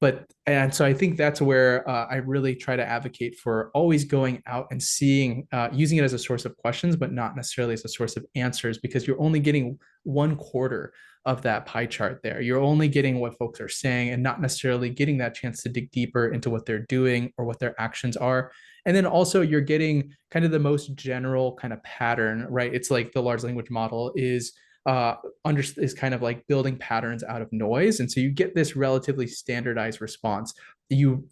But and so I think that's where I really try to advocate for always going out and seeing, using it as a source of questions, but not necessarily as a source of answers, because you're only getting 1/4 of that pie chart there. You're only getting what folks are saying and not necessarily getting that chance to dig deeper into what they're doing or what their actions are. And then also you're getting kind of the most general kind of pattern, right? It's like the large language model is kind of like building patterns out of noise, and so you get this relatively standardized response.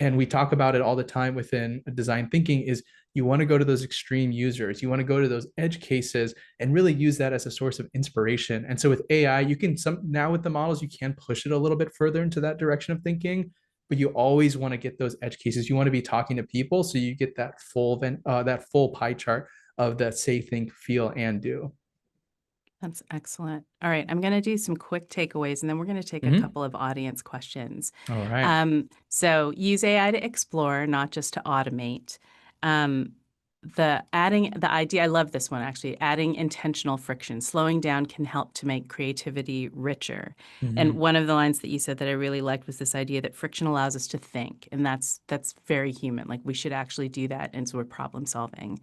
And we talk about it all the time within design thinking, is you want to go to those extreme users, you want to go to those edge cases and really use that as a source of inspiration. And so with AI, you can now with the models, you can push it a little bit further into that direction of thinking, but you always want to get those edge cases. You want to be talking to people, so you get that full pie chart of that say, think, feel, and do. That's excellent. All right, I'm going to do some quick takeaways, and then we're going to take a Mm-hmm. couple of audience questions. All right. So use AI to explore, not just to automate. Um, the idea, I love this one actually, adding intentional friction, slowing down can help to make creativity richer. And Mm-hmm. one of the lines that you said that I really liked was this idea that friction allows us to think, and that's very human. Like we should actually do that, and so we're problem solving.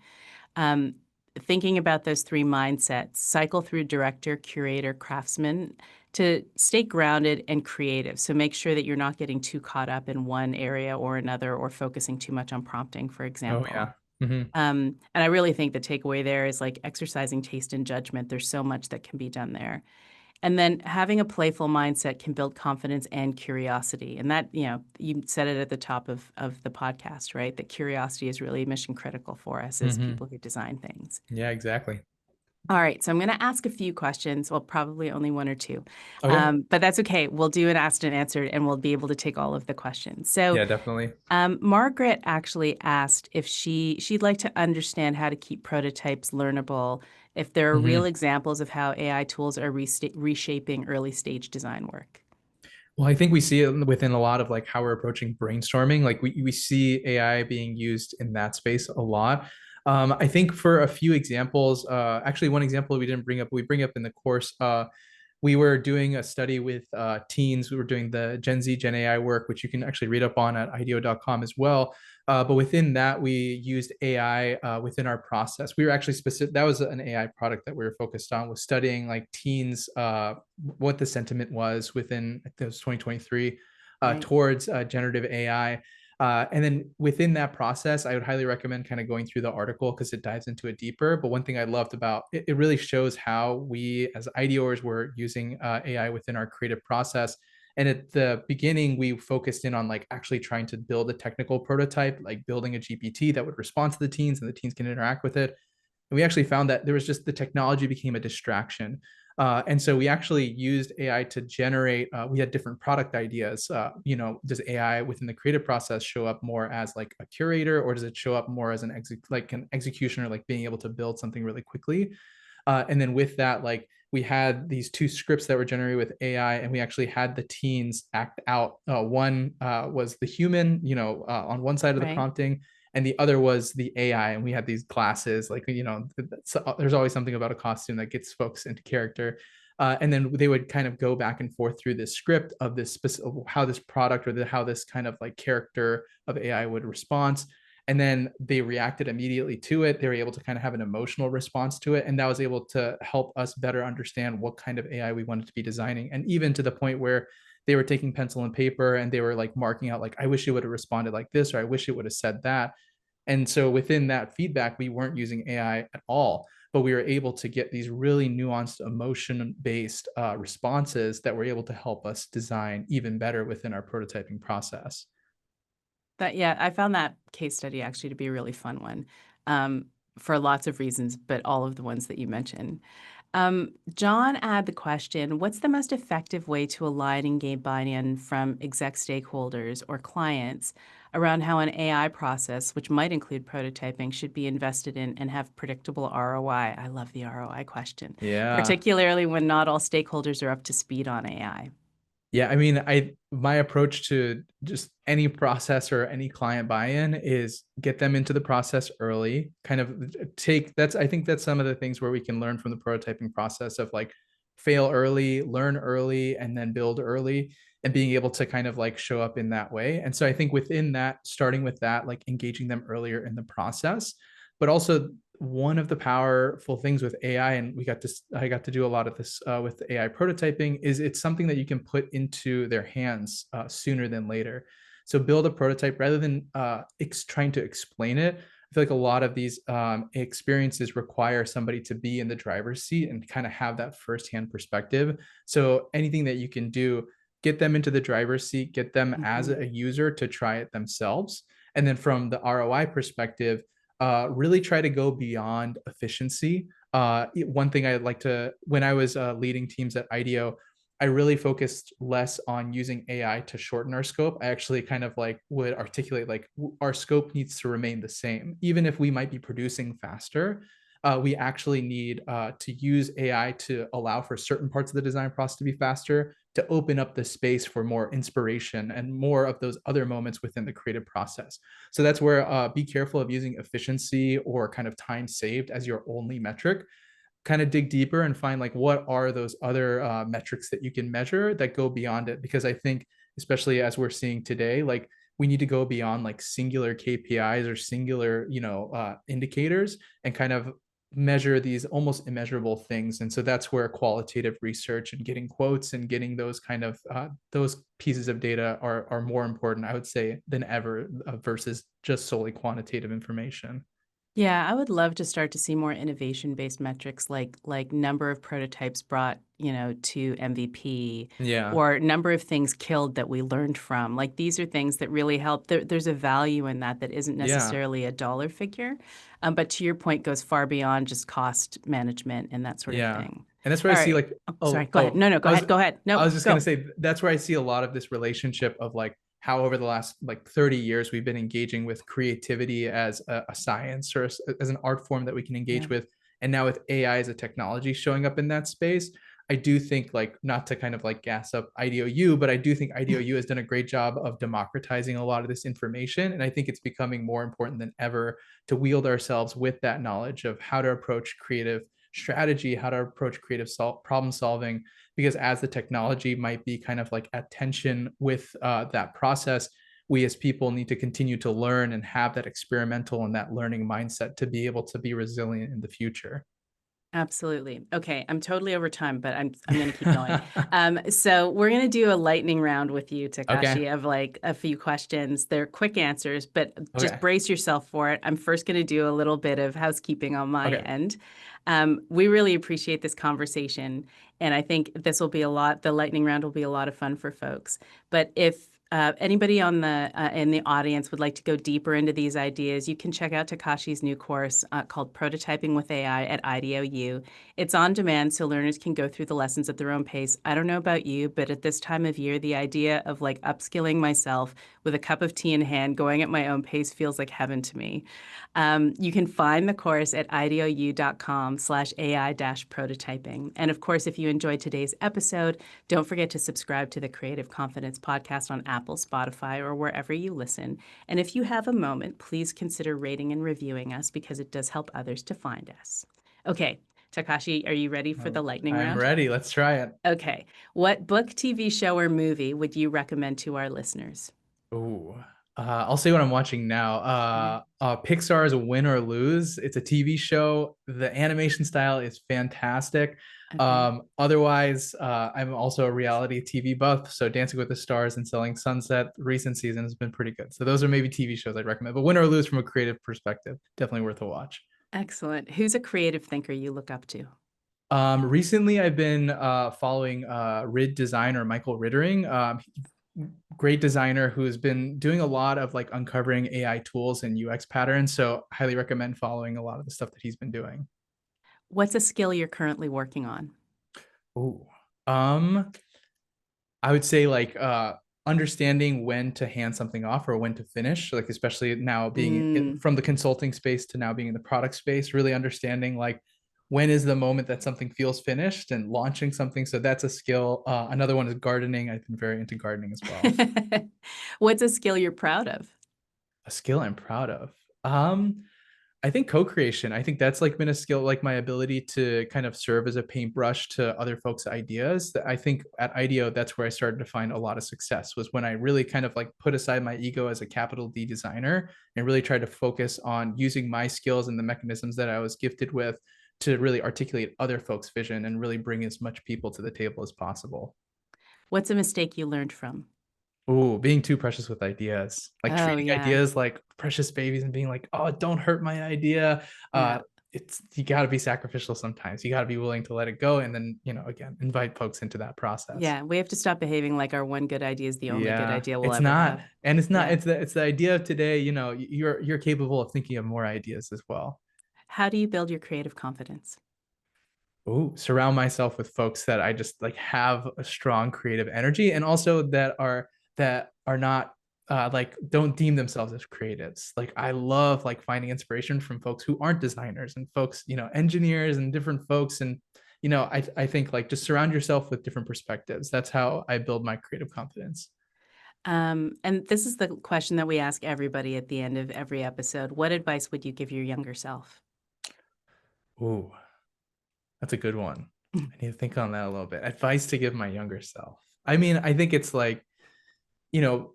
Um, Thinking about those three mindsets, cycle through director, curator, craftsman to stay grounded and creative. So make sure that you're not getting too caught up in one area or another or focusing too much on prompting, for Oh example. yeah. Mm-hmm. And I really think the takeaway there is like exercising taste and judgment. There's so much that can be done there. And then having a playful mindset can build confidence and curiosity. And that, you said it at the top of the podcast, right? That curiosity is really mission critical for us as Mm-hmm. people who design things. Yeah, exactly. All right, so I'm going to ask a few questions. Well, probably only one or two, Okay. but that's okay. We'll do an asked and answered, and we'll be able to take all of the questions. So, Yeah, definitely. Margaret actually asked if she'd like to understand how to keep prototypes learnable, if there are real Mm-hmm. examples of how AI tools are reshaping early stage design work. Well, I think we see it within a lot of like how we're approaching brainstorming. Like we see AI being used in that space a lot. I think for a few examples, actually one example we didn't bring up, we bring up in the course. We were doing a study with teens. We were doing the Gen Z, Gen AI work, which you can actually read up on at IDEO.com as well. But within that, we used AI within our process. We were actually specific. That was an AI product that we were focused on, was studying like teens, what the sentiment was within, I think it was 2023, Right. towards generative AI. And then within that process, I would highly recommend kind of going through the article because it dives into it deeper. But one thing I loved about it, it really shows how we as IDEOers were using AI within our creative process. And at the beginning, we focused in on like actually trying to build a technical prototype, like building a GPT that would respond to the teens and the teens can interact with it. And we actually found that there was just the technology became a distraction. And so we actually used AI to generate, we had different product ideas. Does AI within the creative process show up more as like a curator, or does it show up more as like an executioner, like being able to build something really quickly? And then with that, like we had these two scripts that were generated with AI, and we actually had the teens act out. One was the human, on one side of the Right. prompting, and the other was the AI. And we had these glasses, like there's always something about a costume that gets folks into character. And then they would kind of go back and forth through this script of this specific, how this product or how this kind of like character of AI would respond, and then they reacted immediately to it. They were able to kind of have an emotional response to it, and that was able to help us better understand what kind of AI we wanted to be designing. And even to the point where they were taking pencil and paper and they were like marking out like, I wish it would have responded like this, or I wish it would have said that. And so within that feedback, we weren't using AI at all, but we were able to get these really nuanced emotion based responses that were able to help us design even better within our prototyping process. That yeah, I found that case study actually to be a really fun one, for lots of reasons, but all of the ones that you mentioned. John had the question, what's the most effective way to align and gain buy-in from exec stakeholders or clients around how an AI process, which might include prototyping, should be invested in and have predictable ROI? I love the ROI question, Yeah. particularly when not all stakeholders are up to speed on AI. Yeah, I mean, I my approach to just any process or any client buy-in is get them into the process early, kind of take that's I think that's some of the things where we can learn from the prototyping process of like fail early, learn early, and then build early and being able to kind of like show up in that way. And so I think within that, starting with that, like engaging them earlier in the process, but also one of the powerful things with AI, and I got to do a lot of this with AI prototyping, is it's something that you can put into their hands sooner than later. So build a prototype rather than trying to explain it. I feel like a lot of these experiences require somebody to be in the driver's seat and kind of have that firsthand perspective. So anything that you can do, get them into the driver's seat, get them as Mhm. a user to try it themselves. And then from the ROI perspective, really try to go beyond efficiency. One thing I like to, when I was leading teams at IDEO, I really focused less on using AI to shorten our scope. I actually kind of like would articulate like our scope needs to remain the same, even if we might be producing faster. We actually need to use AI to allow for certain parts of the design process to be faster, to open up the space for more inspiration and more of those other moments within the creative process. So that's where be careful of using efficiency or kind of time saved as your only metric. Kind of dig deeper and find like what are those other metrics that you can measure that go beyond it. Because I think, especially as we're seeing today, like we need to go beyond like singular KPIs or singular, indicators and kind of measure these almost immeasurable things. And so that's where qualitative research and getting quotes and getting those kind of those pieces of data are more important, I would say, than ever versus just solely quantitative information. Yeah, I would love to start to see more innovation-based metrics like number of prototypes brought, to MVP Yeah. or number of things killed that we learned from. Like these are things that really help. There's a value in that that isn't Yeah. necessarily a dollar figure, but to your point, goes far beyond just cost management and that sort of Yeah. thing. And that's where I All see right. like, Oh, sorry. oh, Go ahead. No, no, go ahead. Go ahead. I No, was just gonna go. say that's where I see a lot of this relationship of like how over the last like 30 years we've been engaging with creativity as a science or as an art form that we can Yeah. engage with. And now with AI as a technology showing up in that space, I do think like not to kind of like gas up IDOU, but I do think IDOU has done a great job of democratizing a lot of this information. And I think it's becoming more important than ever to wield ourselves with that knowledge of how to approach creative strategy, how to approach creative problem solving, because as the technology might be kind of like at tension with that process, we as people need to continue to learn and have that experimental and that learning mindset to be able to be resilient in the future. Absolutely. Okay, I'm totally over time, but I'm going to keep going. So we're going to do a lightning round with you, Okay. Takashi, of like a few questions. They're quick answers, but just Okay. brace yourself for it. I'm first going to do a little bit of housekeeping on my Okay. end. We really appreciate this conversation, and I think this will be a lot. The lightning round will be a lot of fun for folks. But if anybody on the in the audience would like to go deeper into these ideas, you can check out Takashi's new course called Prototyping with AI at IDEO. It's on demand, so learners can go through the lessons at their own pace. I don't know about you, but at this time of year, the idea of like upskilling myself with a cup of tea in hand, going at my own pace feels like heaven to me. You can find the course at ideou.com/AI-prototyping. And of course, if you enjoyed today's episode, don't forget to subscribe to the Creative Confidence Podcast on Apple, Spotify, or wherever you listen. And if you have a moment, please consider rating and reviewing us because it does help others to find us. Okay, Takashi, are you ready for the lightning I'm round? ready. Let's try it. Okay. What book, TV show, or movie would you recommend to our listeners? Ooh. I'll say what I'm watching now. Okay. Pixar's Win or Lose. It's a TV show. The animation style is fantastic. Okay. Otherwise, I'm also a reality TV buff. So Dancing with the Stars and Selling Sunset, recent season has been pretty good. So those are maybe TV shows I'd recommend. But win or lose from a creative perspective, definitely worth a watch. Excellent. Who's a creative thinker you look up to? Recently, I've been following Rid designer Michael Rittering. Great designer who has been doing a lot of like uncovering AI tools and UX patterns. So highly recommend following a lot of the stuff that he's been doing. What's a skill you're currently working on? Oh, um, I would say like understanding when to hand something off or when to finish, like especially now being Mm. from the consulting space to now being in the product space, really understanding like when is the moment that something feels finished and launching something. So that's a skill. Another one is gardening. I've been very into gardening as well. What's a skill you're proud of? A skill I'm proud of. Um, I think co-creation. I think that's like been a skill, like my ability to kind of serve as a paintbrush to other folks' ideas. I think at IDEO, that's where I started to find a lot of success was when I really kind of like put aside my ego as a capital D designer and really tried to focus on using my skills and the mechanisms that I was gifted with to really articulate other folks' vision and really bring as much people to the table as possible. What's a mistake you learned from? Oh, being too precious with ideas, like Oh, treating yeah. ideas like precious babies and being like, oh, don't hurt my idea. Yeah. It's you got to be sacrificial sometimes. You got to be willing to let it go, and then again, invite folks into that process. Yeah. We have to stop behaving like our one good idea is the only good Yeah, idea we'll it's ever not, have. and it's not. Yeah. It's the idea of today. You're capable of thinking of more ideas as well. How do you build your creative confidence? Ooh, surround myself with folks that I just like have a strong creative energy and also that are not like don't deem themselves as creatives. Like I love like finding inspiration from folks who aren't designers and folks, engineers and different folks. And I think like just surround yourself with different perspectives. That's how I build my creative confidence. And this is the question that we ask everybody at the end of every episode. What advice would you give your younger self? Ooh, that's a good one. I need to think on that a little bit. Advice to give my younger self. I mean, I think it's like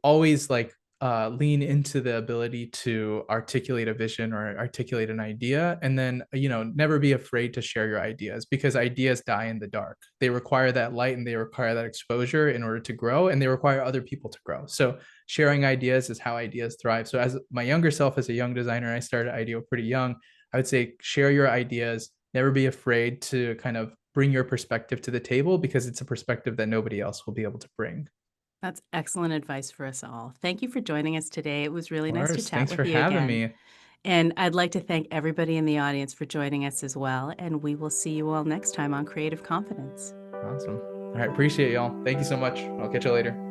always like lean into the ability to articulate a vision or articulate an idea and then never be afraid to share your ideas because ideas die in the dark. They require that light and they require that exposure in order to grow and they require other people to grow. So sharing ideas is how ideas thrive. So as my younger self, as a young designer, I started IDEO pretty young. I would say share your ideas, never be afraid to kind of bring your perspective to the table because it's a perspective that nobody else will be able to bring. That's excellent advice for us all. Thank you for joining us today. It was really Of nice to course. chat Thanks with for you having again. me. And I'd like to thank everybody in the audience for joining us as well. And we will see you all next time on Creative Confidence. Awesome. All right. Appreciate y'all. Thank you so much. I'll catch you later.